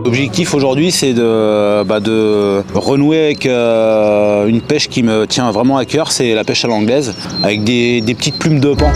L'objectif aujourd'hui, c'est de renouer avec une pêche qui me tient vraiment à cœur, c'est la pêche à l'anglaise, avec des petites plumes de pan.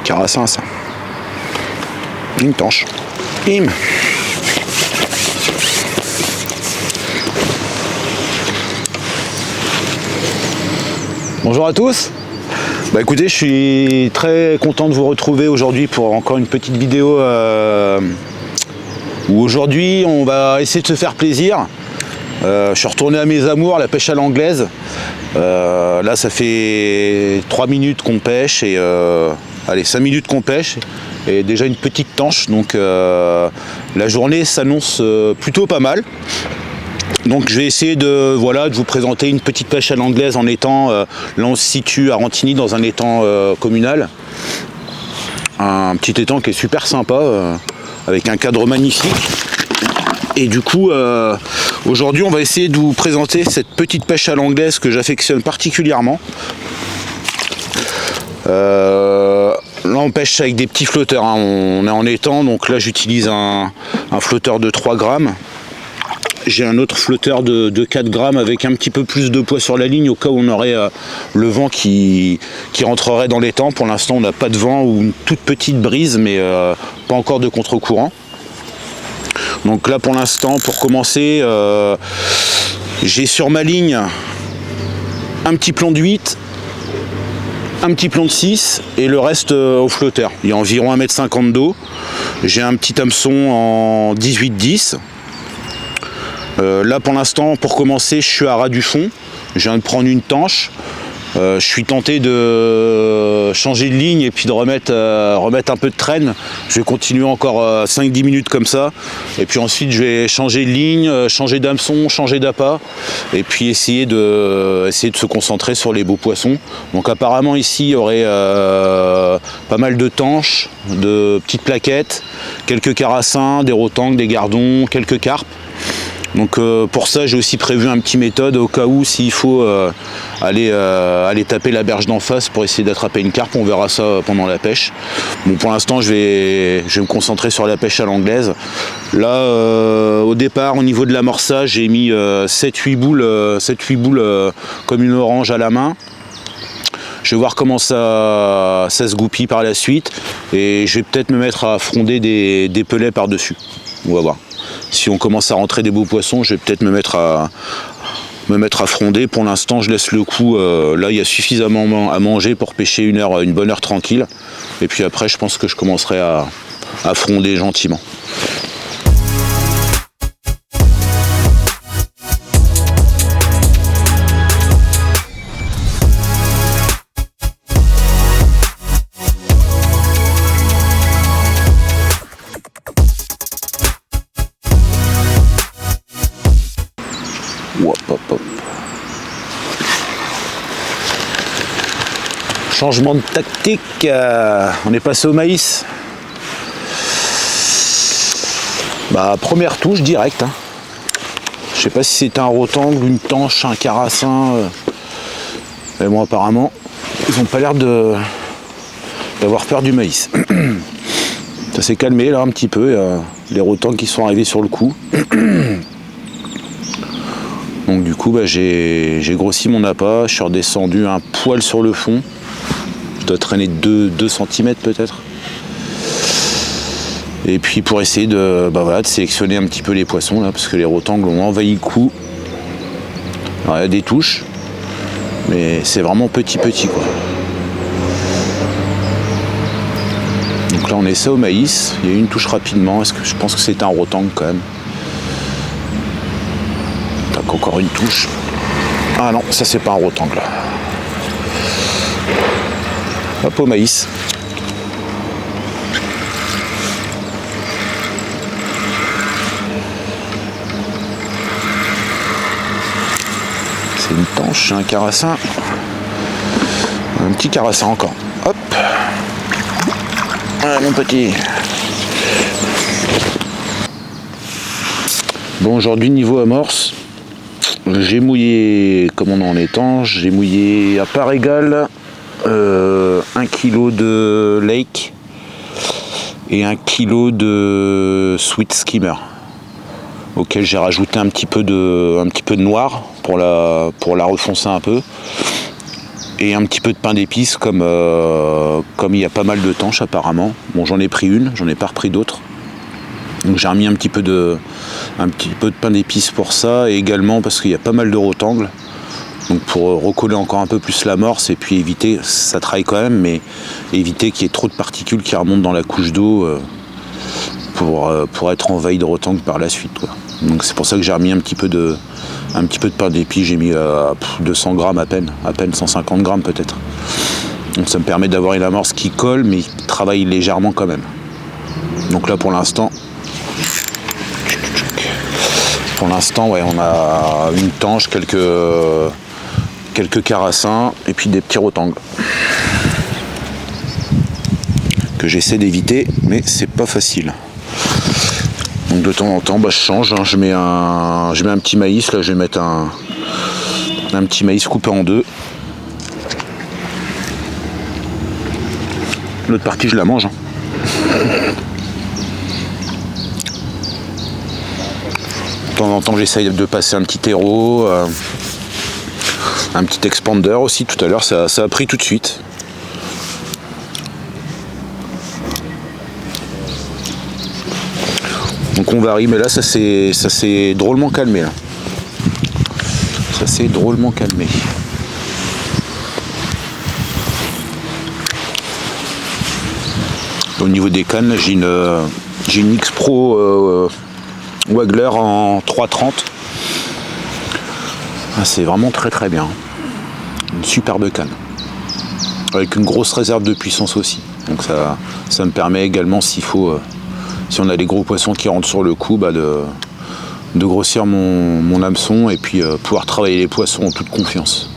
Carassin, ça. Une tanche. Bim. Bonjour à tous. Écoutez, je suis très content de vous retrouver aujourd'hui pour encore une petite vidéo où aujourd'hui on va essayer de se faire plaisir. Je suis retourné à mes amours, la pêche à l'anglaise. Là ça fait 3 minutes qu'on pêche et allez, 5 minutes qu'on pêche et déjà une petite tanche, donc la journée s'annonce plutôt pas mal. Donc je vais essayer de vous présenter une petite pêche à l'anglaise en étang. Là on se situe à Rantigny dans un étang communal. Un petit étang qui est super sympa, avec un cadre magnifique. Et du coup, aujourd'hui on va essayer de vous présenter cette petite pêche à l'anglaise que j'affectionne particulièrement. Là on pêche avec des petits flotteurs, hein. On est en étang, donc là j'utilise un flotteur de 3 grammes. J'ai un autre flotteur de 4 grammes avec un petit peu plus de poids sur la ligne au cas où on aurait le vent qui rentrerait dans l'étang. Pour l'instant on n'a pas de vent ou une toute petite brise, mais pas encore de contre-courant. Donc là pour l'instant, pour commencer, j'ai sur ma ligne un petit plomb de 8, un petit plomb de 6 et le reste au flotteur. Il y a environ 1,50 m d'eau. J'ai un petit hameçon en 18-10. Là pour l'instant, pour commencer, je suis à ras du fond. Je viens de prendre une tanche. Je suis tenté de changer de ligne et puis de remettre un peu de traîne. Je vais continuer encore 5-10 minutes comme ça. Et puis ensuite je vais changer de ligne, changer d'hameçon, changer d'appât. Et puis essayer de se concentrer sur les beaux poissons. Donc apparemment ici il y aurait pas mal de tanches, de petites plaquettes, quelques carassins, des rotangs, des gardons, quelques carpes. Donc pour ça j'ai aussi prévu un petit méthode au cas où s'il faut aller taper la berge d'en face pour essayer d'attraper une carpe. On verra ça pendant la pêche. Bon, pour l'instant je vais me concentrer sur la pêche à l'anglaise. Là au départ au niveau de l'amorçage j'ai mis 7-8 boules comme une orange à la main. Je vais voir comment ça se goupille par la suite et je vais peut-être me mettre à fronder des pelets par dessus. On va voir. Si on commence à rentrer des beaux poissons, je vais peut-être me mettre à fronder. Pour l'instant, je laisse le coup. Là, il y a suffisamment à manger pour pêcher une bonne heure tranquille. Et puis après, je pense que je commencerai à fronder gentiment. Hop, hop. Changement de tactique, on est passé au maïs. Première touche directe. Hein. Je sais pas si c'est un rotangle, une tanche, un carassin. Mais bon, apparemment, ils n'ont pas l'air d'avoir peur du maïs. Ça s'est calmé là un petit peu. Les rotangles qui sont arrivés sur le coup. Donc du coup j'ai grossi mon appât, je suis redescendu un poil sur le fond. Je dois traîner 2 cm peut-être. Et puis pour essayer de sélectionner un petit peu les poissons là, parce que les rotangles ont envahi le coup. Alors, il y a des touches, mais c'est vraiment petit quoi. Donc là on essaie au maïs, il y a eu une touche rapidement, est-ce que je pense que c'est un rotangle quand même. Tac, encore une touche. Ah non, ça c'est pas un rotangle. Hop, au maïs. C'est une tanche, un carassin. Un petit carassin encore. Hop. Voilà mon petit. Bon, aujourd'hui niveau amorce, j'ai mouillé, comme on en est tanche, j'ai mouillé à part égale 1 kg de lake et 1 kg de sweet skimmer, auquel j'ai rajouté un petit peu de noir pour la refoncer un peu, et un petit peu de pain d'épices comme il y a pas mal de tanches apparemment. Bon, j'en ai pris une, j'en ai pas repris d'autres. Donc j'ai remis un petit peu de pain d'épices pour ça, et également parce qu'il y a pas mal de rotangles. Donc pour recoller encore un peu plus l'amorce et puis éviter, ça travaille quand même, mais éviter qu'il y ait trop de particules qui remontent dans la couche d'eau pour être envahi de rotangles par la suite, quoi. Donc c'est pour ça que j'ai remis un petit peu de pain d'épices, j'ai mis 200 grammes à peine 150 grammes peut-être. Donc ça me permet d'avoir une amorce qui colle mais qui travaille légèrement quand même. Donc là pour l'instant ouais, on a une tanche, quelques carassins et puis des petits rotangles que j'essaie d'éviter, mais c'est pas facile. Donc de temps en temps je change, hein. je mets un petit maïs, là je vais mettre un petit maïs coupé en deux. L'autre partie je la mange, hein. De temps en temps j'essaye de passer un petit terreau, un petit expander aussi. Tout à l'heure ça a pris tout de suite. Donc on varie, mais là ça s'est drôlement calmé là. Ça s'est drôlement calmé. Au niveau des cannes, j'ai une X-Pro Wagler en 3,30. Ah, c'est vraiment très très bien. Une superbe canne. Avec une grosse réserve de puissance aussi. Donc ça me permet également, s'il faut, si on a des gros poissons qui rentrent sur le coup, de grossir mon hameçon et puis pouvoir travailler les poissons en toute confiance.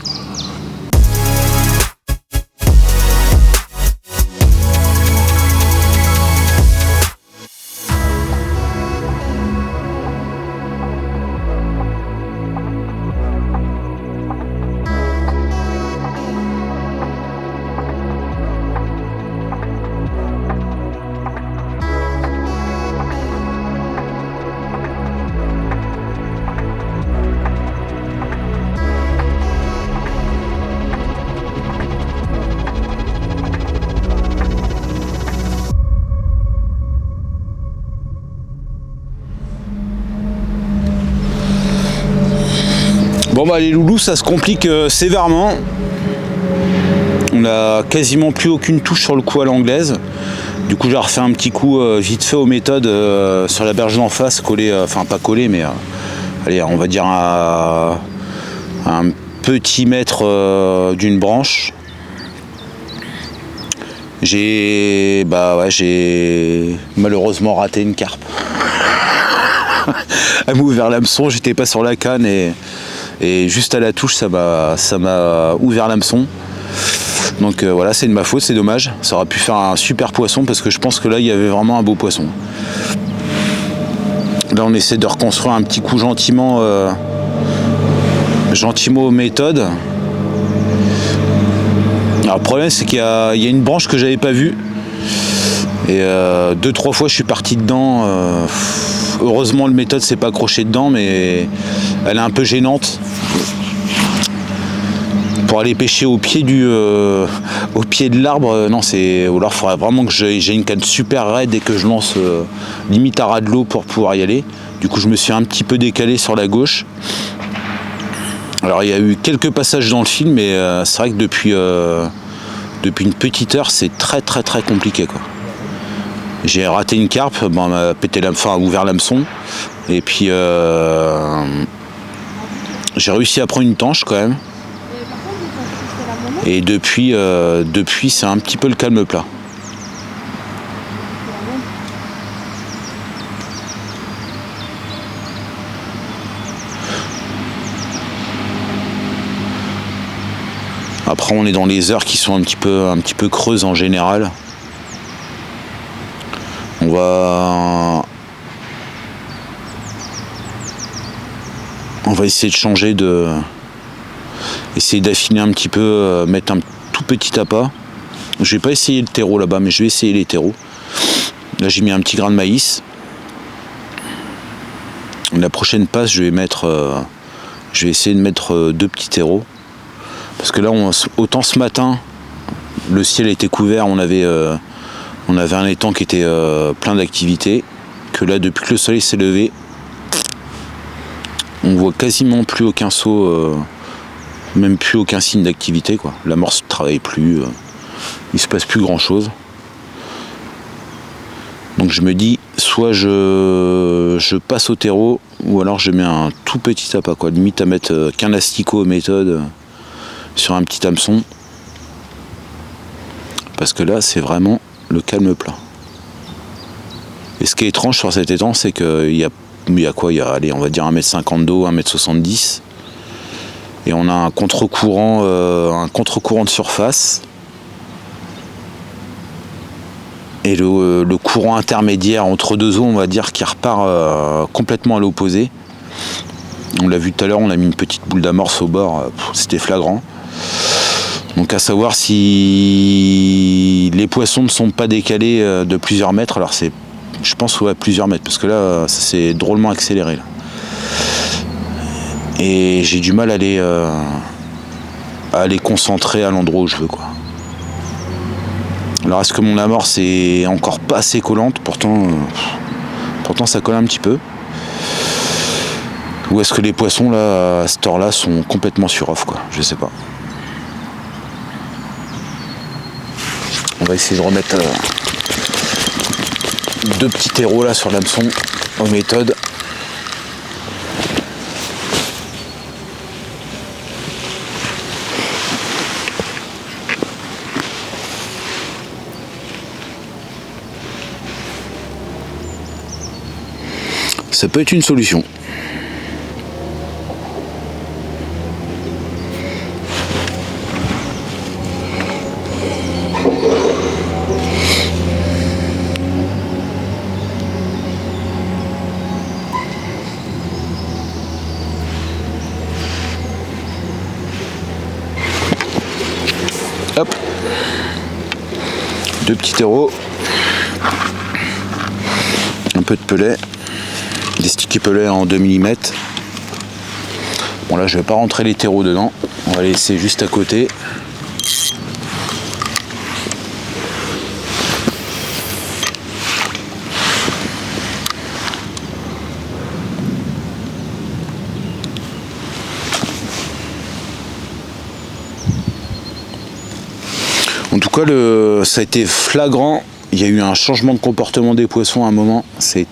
Bon bah les loulous, ça se complique sévèrement. On a quasiment plus aucune touche sur le coup à l'anglaise. Du coup j'ai refait un petit coup vite fait aux méthodes sur la berge d'en face, collé, enfin pas collé mais allez, on va dire à un petit mètre d'une branche. J'ai malheureusement raté une carpe. Elle m'a ouvert l'hameçon, j'étais pas sur la canne et juste à la touche ça m'a ouvert l'hameçon. Donc voilà, c'est de ma faute, c'est dommage. Ça aurait pu faire un super poisson parce que je pense que là il y avait vraiment un beau poisson. Là on essaie de reconstruire un petit coup gentiment aux méthodes. Alors le problème c'est qu'il y a une branche que j'avais pas vue et 2-3 fois je suis parti dedans. Heureusement le méthode s'est pas accroché dedans, mais elle est un peu gênante. pour aller pêcher au pied de l'arbre, non, c'est. Ou alors il faudrait vraiment que j'ai une canne super raide et que je lance limite à ras de l'eau pour pouvoir y aller. Du coup je me suis un petit peu décalé sur la gauche. Alors il y a eu quelques passages dans le film, mais c'est vrai que depuis une petite heure c'est très compliqué quoi. J'ai raté une carpe, bon, elle m'a pété ouvert l'hameçon, et puis j'ai réussi à prendre une tanche quand même. Et depuis c'est un petit peu le calme plat. Après on est dans les heures qui sont un petit peu creuses en général. On va essayer de changer essayer d'affiner un petit peu, mettre un tout petit appât. Je vais pas essayer le terreau là-bas, mais je vais essayer les terreaux. Là j'ai mis un petit grain de maïs. La prochaine passe je vais essayer de mettre 2 petits terreaux. Parce que là autant ce matin le ciel était couvert, on avait un étang qui était plein d'activité, que là depuis que le soleil s'est levé on voit quasiment plus aucun saut, même plus aucun signe d'activité quoi. L'amorce ne travaille plus, il se passe plus grand chose. Donc je me dis soit je passe au terreau ou alors je mets un tout petit appât quoi, limite à mettre qu'un asticot méthode sur un petit hameçon, parce que là c'est vraiment le calme plat. Et ce qui est étrange sur cet étang, c'est qu'il y a quoi, allez, on va dire 1,50 m d'eau, 1,70 m, et on a un contre-courant de surface, et le courant intermédiaire entre deux eaux, on va dire, qui repart complètement à l'opposé. On l'a vu tout à l'heure, on a mis une petite boule d'amorce au bord, c'était flagrant. Donc à savoir si les poissons ne sont pas décalés de plusieurs mètres, alors je pense plusieurs mètres, parce que là ça s'est drôlement accéléré là. Et j'ai du mal à les concentrer à l'endroit où je veux quoi. Alors est-ce que mon amorce est encore pas assez collante, pourtant ça colle un petit peu, ou est-ce que les poissons là à cette heure là sont complètement sur off quoi, je sais pas. On va essayer de remettre 2 petits terreaux là sur l'hameçon aux méthodes. Ça peut être une solution. Hop, 2 petits terreaux, un peu de pelet, des sticky pelets en 2 mm. Bon là je vais pas rentrer les terreaux dedans, on va les laisser juste à côté. En tout cas, ça a été flagrant. Il y a eu un changement de comportement des poissons à un moment. Ça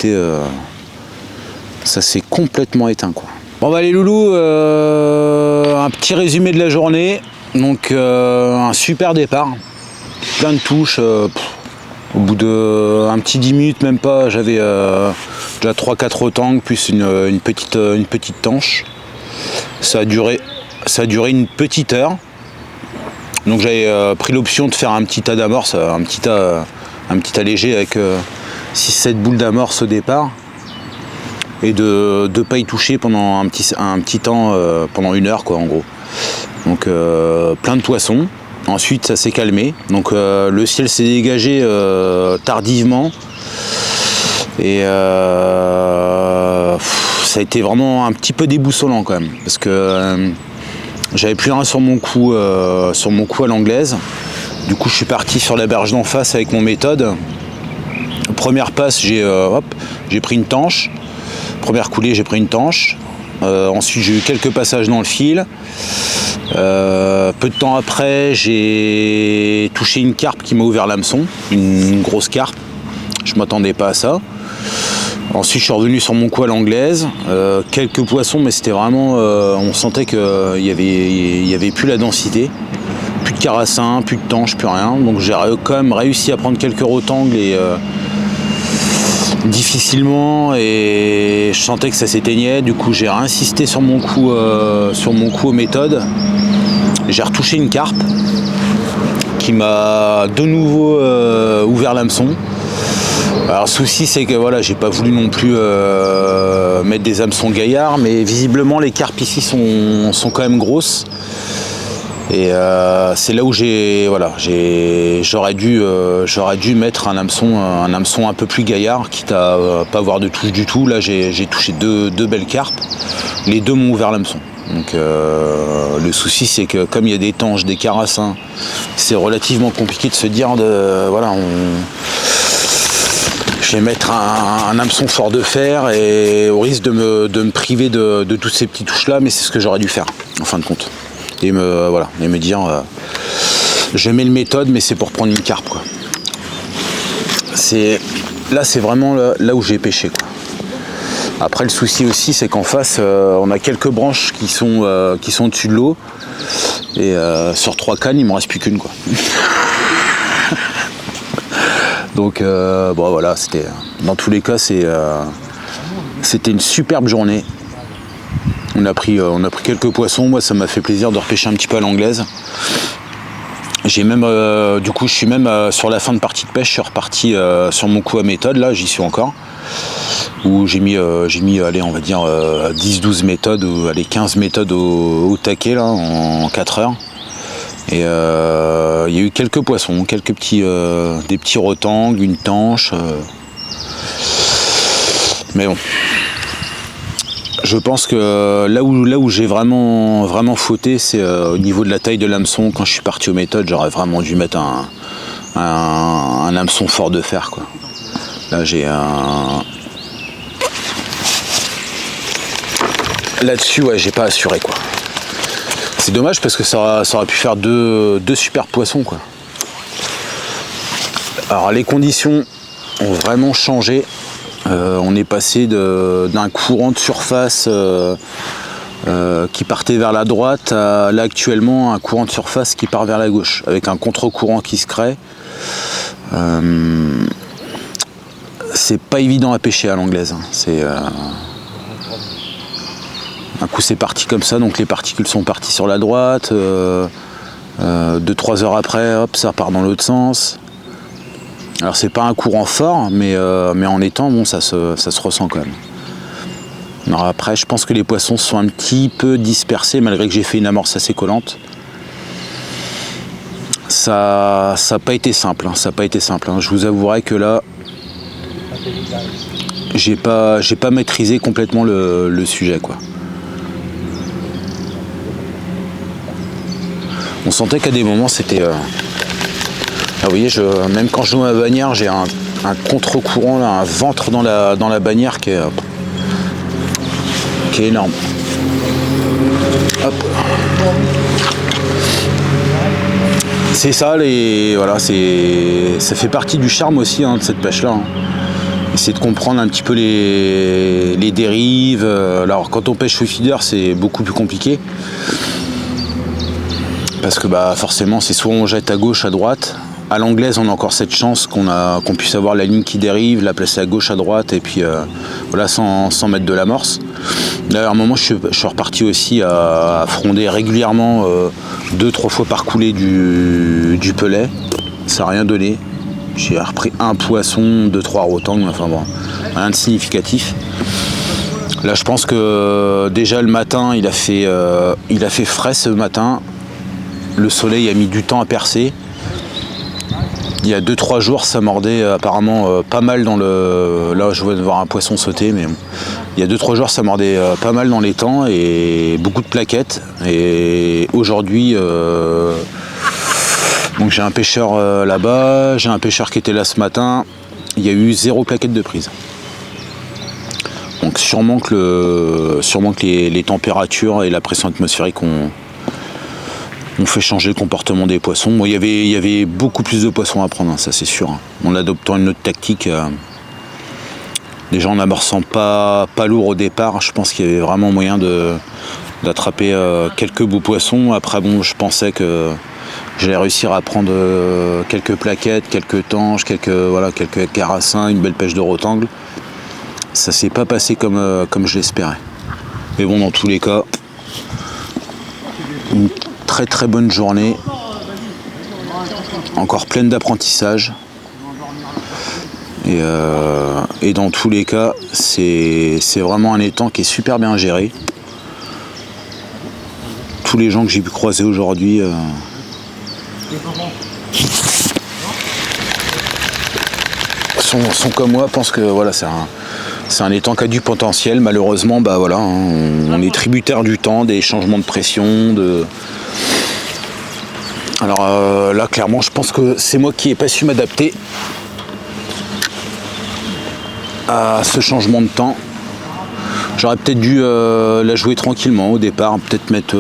s'est complètement éteint, quoi. Bon bah les loulous, un petit résumé de la journée. Donc un super départ. Plein de touches. Au bout de un petit 10 minutes, même pas, j'avais déjà 3-4 otangs plus une petite tanche. Ça a duré une petite heure. Donc j'avais pris l'option de faire un petit tas d'amorce, un petit tas léger avec 6-7 boules d'amorce au départ, et de ne pas y toucher pendant un petit temps, pendant 1 heure quoi en gros. Donc plein de poissons. Ensuite ça s'est calmé, donc le ciel s'est dégagé tardivement, et ça a été vraiment un petit peu déboussolant quand même, parce que J'avais plus rien sur mon coup à l'anglaise. Du coup, je suis parti sur la berge d'en face avec mon méthode. Première passe, j'ai pris une tanche. Première coulée, j'ai pris une tanche. Ensuite, j'ai eu quelques passages dans le fil. Peu de temps après, j'ai touché une carpe qui m'a ouvert l'hameçon, une grosse carpe. Je m'attendais pas à ça. Ensuite, je suis revenu sur mon coup à l'anglaise. Quelques poissons, mais c'était vraiment... on sentait qu'il y avait plus la densité. Plus de carassins, plus de tanches, plus rien. Donc j'ai quand même réussi à prendre quelques rotangs et difficilement, et je sentais que ça s'éteignait. Du coup, j'ai réinsisté sur mon coup aux méthodes. J'ai retouché une carpe qui m'a de nouveau ouvert l'hameçon. Alors le souci, c'est que voilà, j'ai pas voulu non plus mettre des hameçons gaillards, mais visiblement les carpes ici sont quand même grosses. Et c'est là où j'aurais dû mettre un hameçon un peu plus gaillard, quitte à pas avoir de touche du tout. Là, j'ai touché deux belles carpes. Les deux m'ont ouvert l'hameçon. Donc le souci, c'est que comme il y a des tanches, des carassins, c'est relativement compliqué de se dire je vais mettre un hameçon fort de fer, et au risque de me priver de toutes ces petites touches là, mais c'est ce que j'aurais dû faire en fin de compte. Et me dire je mets le méthode, mais c'est pour prendre une carpe, quoi. C'est vraiment là où j'ai pêché, quoi. Après, le souci aussi, c'est qu'en face, on a quelques branches qui sont au-dessus de l'eau, et sur 3 cannes, il m'en reste plus qu'une, quoi. Donc voilà, dans tous les cas, c'était une superbe journée. On a pris quelques poissons. Moi, ça m'a fait plaisir de repêcher un petit peu à l'anglaise. J'ai même, du coup, je suis même sur la fin de partie de pêche, je suis reparti sur mon coup à méthode. Là, j'y suis encore. Où j'ai mis, allez, on va dire 10-12 méthodes, ou allez, 15 méthodes au taquet là, en 4 heures. Et il y a eu quelques poissons, des petits rotangs, une tanche. Mais bon. Je pense que là où j'ai vraiment fauté, c'est au niveau de la taille de l'hameçon. Quand je suis parti aux méthodes, j'aurais vraiment dû mettre un hameçon fort de fer, quoi. Là, j'ai là-dessus, ouais, j'ai pas assuré, quoi. C'est dommage parce que ça aurait pu faire deux super poissons, quoi. Alors les conditions ont vraiment changé. On est passé d'un courant de surface qui partait vers la droite à là actuellement un courant de surface qui part vers la gauche, avec un contre-courant qui se crée. C'est pas évident à pêcher à l'anglaise, hein. Un coup c'est parti comme ça, donc les particules sont parties sur la droite. 2-3 heures après, hop, ça part dans l'autre sens. Alors c'est pas un courant fort, mais en étant, bon, ça se ressent quand même. Alors après, je pense que les poissons sont un petit peu dispersés, malgré que j'ai fait une amorce assez collante. Ça n'a pas été simple, hein, Je vous avouerai que là, j'ai pas maîtrisé complètement le sujet, quoi. On sentait qu'à des moments, c'était... Ah, vous voyez, même quand je joue ma bannière, j'ai un contre-courant, là, un ventre dans la bannière qui est énorme. Hop. C'est ça, ça fait partie du charme aussi, hein, de cette pêche-là, hein. Essayer de comprendre un petit peu les dérives. Alors quand on pêche au feeder, c'est beaucoup plus compliqué. Parce que forcément, c'est soit on jette à gauche, à droite. À l'anglaise, on a encore cette chance qu'on puisse avoir la ligne qui dérive, la placer à gauche, à droite, et puis voilà, sans mettre de l'amorce. D'ailleurs, à un moment, je suis reparti aussi à fronder régulièrement 2-3 fois par coulée du pelet. Ça n'a rien donné. J'ai repris un poisson, 2-3 rotangs, enfin bon, rien de significatif. Là, je pense que déjà le matin, il a fait frais ce matin. Le soleil a mis du temps à percer. Il y a 2-3 jours, ça mordait apparemment pas mal dans le... Là, je vais voir un poisson sauter, mais bon. Il y a 2-3 jours, ça mordait pas mal dans les temps et beaucoup de plaquettes. Et aujourd'hui, donc j'ai un pêcheur là-bas, j'ai un pêcheur qui était là ce matin. Il y a eu 0 plaquette de prise. Donc sûrement que les températures et la pression atmosphérique ont fait changer le comportement des poissons. Bon, il y avait beaucoup plus de poissons à prendre, hein, ça c'est sûr. En adoptant une autre tactique, déjà en amorçant pas lourd au départ, je pense qu'il y avait vraiment moyen d'attraper quelques beaux poissons. Après bon, je pensais que j'allais réussir à prendre quelques plaquettes, quelques tanches, quelques carassins, une belle pêche de rotangle. Ça s'est pas passé comme je l'espérais. Mais bon, dans tous les cas, une très très bonne journée, encore pleine d'apprentissage. Et dans tous les cas, c'est vraiment un étang qui est super bien géré. Tous les gens que j'ai pu croiser aujourd'hui sont comme moi, pensent que voilà, c'est un étang qui a du potentiel. Malheureusement, bah voilà, hein, on est tributaire du temps, des changements de pression, Alors là, clairement, je pense que c'est moi qui n'ai pas su m'adapter à ce changement de temps. J'aurais peut-être dû la jouer tranquillement au départ, peut-être mettre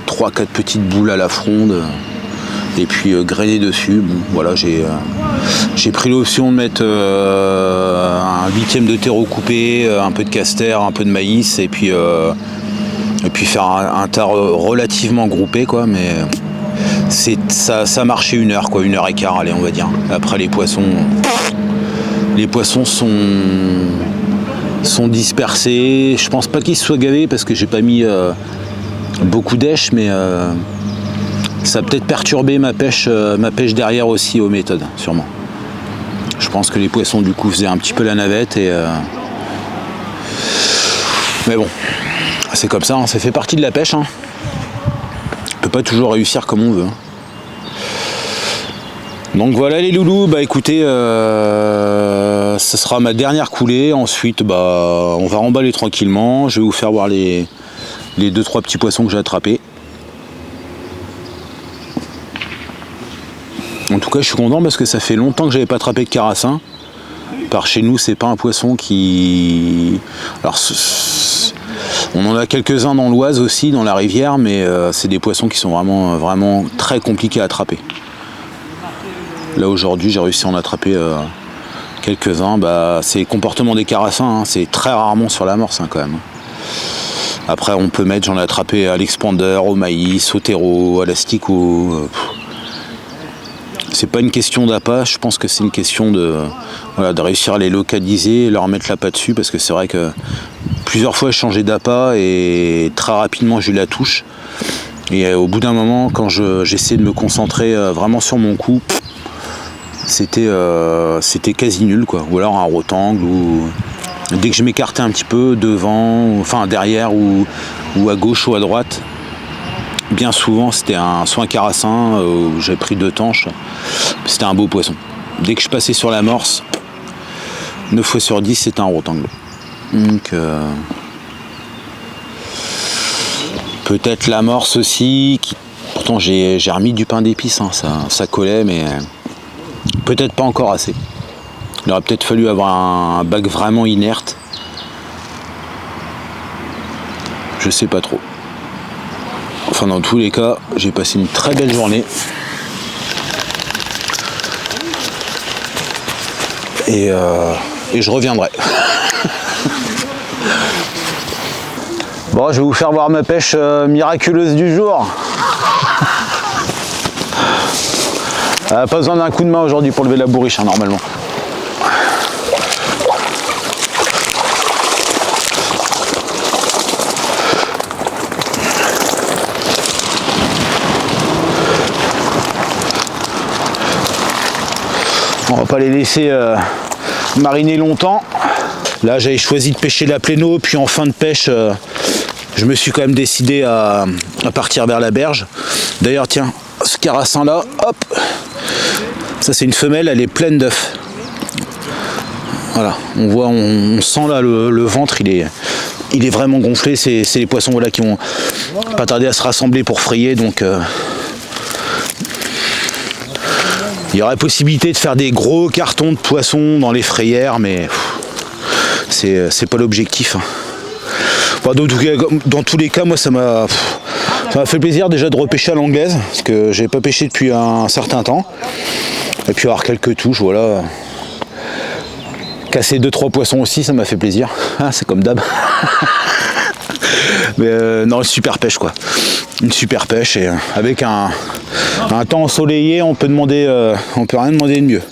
3-4 petites boules à la fronde et puis grainer dessus. Bon, voilà, j'ai pris l'option de mettre un 8e de terreau coupé, un peu de castor, un peu de maïs et puis faire un tas relativement groupé, quoi, mais ça marchait 1 heure, quoi, 1h15, allez, on va dire. Après les poissons sont dispersés. Je pense pas qu'ils se soient gavés parce que j'ai pas mis beaucoup d'èches, mais ça a peut-être perturbé ma pêche derrière aussi aux méthodes, sûrement. Je pense que les poissons du coup faisaient un petit peu la navette mais bon, c'est comme ça, hein, ça fait partie de la pêche, hein. On peut pas toujours réussir comme on veut. Donc voilà les loulous, bah écoutez, ce sera ma dernière coulée. Ensuite, bah on va remballer tranquillement. Je vais vous faire voir les 2-3 petits poissons que j'ai attrapés. En tout cas, je suis content parce que ça fait longtemps que j'avais pas attrapé de carassin. Par chez nous, c'est pas un poisson qui... Alors, on en a quelques-uns dans l'Oise aussi, dans la rivière, mais c'est des poissons qui sont vraiment très compliqués à attraper. Là aujourd'hui j'ai réussi à en attraper quelques-uns. Bah, c'est le comportement des carassins, hein. C'est très rarement sur l'amorce, hein, quand même. Après on peut mettre, j'en ai attrapé à l'expander, au maïs, au terreau, à l'asticot. C'est pas une question d'appât, je pense que c'est une question de réussir à les localiser et leur mettre la patte dessus, parce que c'est vrai que plusieurs fois j'ai changé d'appât et très rapidement j'ai eu la touche. Et au bout d'un moment, quand j'essaie de me concentrer vraiment sur mon coup, c'était quasi nul, quoi. Ou alors un rotangle, ou dès que je m'écartais un petit peu devant, enfin derrière ou à gauche ou à droite, bien souvent c'était soit un carassin, où j'avais pris 2 tanches, c'était un beau poisson. Dès que je passais sur l'amorce, 9 fois sur 10 c'était un rotangle. Donc peut-être l'amorce aussi, pourtant j'ai remis du pain d'épices, hein, ça collait, mais peut-être pas encore assez. Il aurait peut-être fallu avoir un bac vraiment inerte. Je sais pas trop. Enfin, dans tous les cas, j'ai passé une très belle journée. Et je reviendrai. Bon, je vais vous faire voir ma pêche miraculeuse du jour. Pas besoin d'un coup de main aujourd'hui pour lever la bourriche, hein, normalement. On va pas les laisser mariner longtemps. Là, j'avais choisi de pêcher la pléno, puis en fin de pêche, je me suis quand même décidé à partir vers la berge. D'ailleurs, tiens, ce carassin là, hop, ça c'est une femelle, elle est pleine d'œufs. Voilà, on voit, on sent là le ventre, il est vraiment gonflé. C'est les poissons voilà, qui vont pas tarder à se rassembler pour frayer. Donc il y aurait possibilité de faire des gros cartons de poissons dans les frayères, mais c'est pas l'objectif. Enfin, dans tous les cas, moi ça m'a fait plaisir déjà de repêcher à l'anglaise, parce que j'ai pas pêché depuis un certain temps. Et puis avoir quelques touches, voilà. Casser 2-3 poissons aussi, ça m'a fait plaisir. Ah, c'est comme d'hab. Mais non, super pêche quoi. Une super pêche et avec un temps ensoleillé, on peut rien demander de mieux.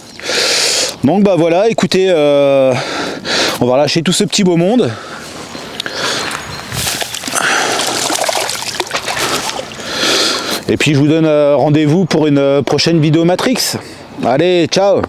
Donc bah voilà, écoutez, on va relâcher tout ce petit beau monde. Et puis je vous donne rendez-vous pour une prochaine vidéo Matrix. Allez, ciao!